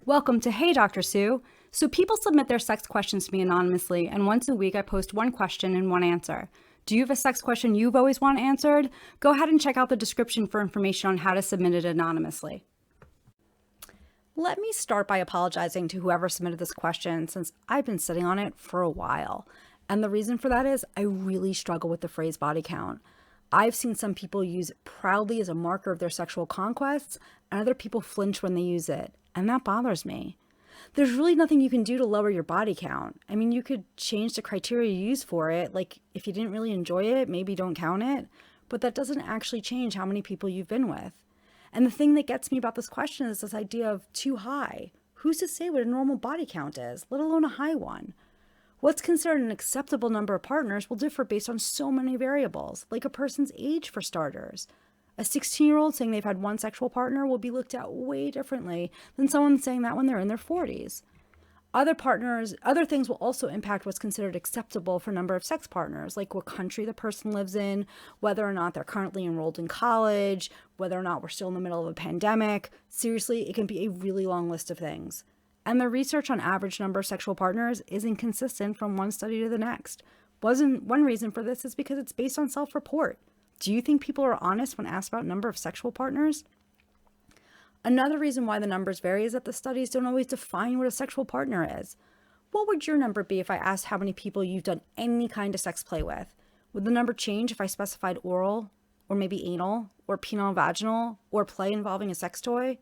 Welcome to Hey Dr. Sue. So people submit their sex questions to me anonymously, and once a week I post one question and one answer. Do you have a sex question you've always wanted answered? Go ahead and check out the description for information on how to submit it anonymously. Let me start by apologizing to whoever submitted this question since I've been sitting on it for a while. And the reason for that is I really struggle with the phrase body count. I've seen some people use it proudly as a marker of their sexual conquests, and other people flinch when they use it, and that bothers me. There's really nothing you can do to lower your body count. I mean, you could change the criteria you use for it, like if you didn't really enjoy it, maybe don't count it, but that doesn't actually change how many people you've been with. And the thing that gets me about this question is this idea of too high. Who's to say what a normal body count is, let alone a high one? What's considered an acceptable number of partners will differ based on so many variables, like a person's age for starters. A 16-year-old saying they've had one sexual partner will be looked at way differently than someone saying that when they're in their 40s. Other things will also impact what's considered acceptable for number of sex partners, like what country the person lives in, whether or not they're currently enrolled in college, whether or not we're still in the middle of a pandemic. Seriously, it can be a really long list of things. And the research on average number of sexual partners is inconsistent from one study to the next. One reason for this is because it's based on self-report. Do you think people are honest when asked about number of sexual partners? Another reason why the numbers vary is that the studies don't always define what a sexual partner is. What would your number be if I asked how many people you've done any kind of sex play with? Would the number change if I specified oral, or maybe anal, or penile vaginal, or play involving a sex toy?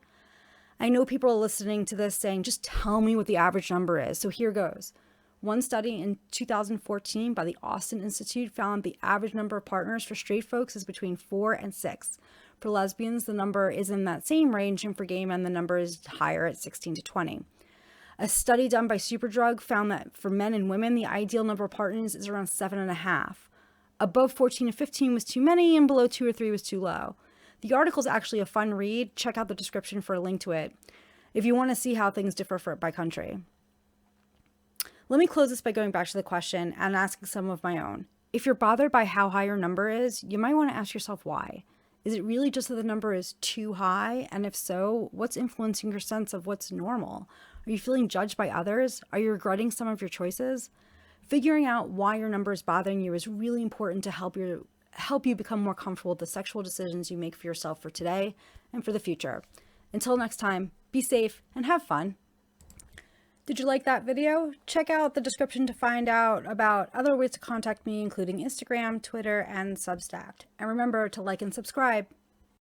I know people are listening to this saying, just tell me what the average number is. So here goes. One study in 2014 by the Austin Institute found the average number of partners for straight folks is between 4 and 6. For lesbians, the number is in that same range, and for gay men, the number is higher at 16 to 20. A study done by Superdrug found that for men and women, the ideal number of partners is around 7.5. Above 14 to 15 was too many, and below 2 or 3 was too low. The article is actually a fun read. Check out the description for a link to it if you want to see how things differ by country. Let me close this by going back to the question and asking some of my own. If you're bothered by how high your number is, you might want to ask yourself why. Is it really just that the number is too high? And if so, what's influencing your sense of what's normal? Are you feeling judged by others? Are you regretting some of your choices? Figuring out why your number is bothering you is really important to help you become more comfortable with the sexual decisions you make for yourself for today and for the future. Until next time, be safe and have fun. Did you like that video? Check out the description to find out about other ways to contact me, including Instagram, Twitter, and Substack. And remember to like and subscribe.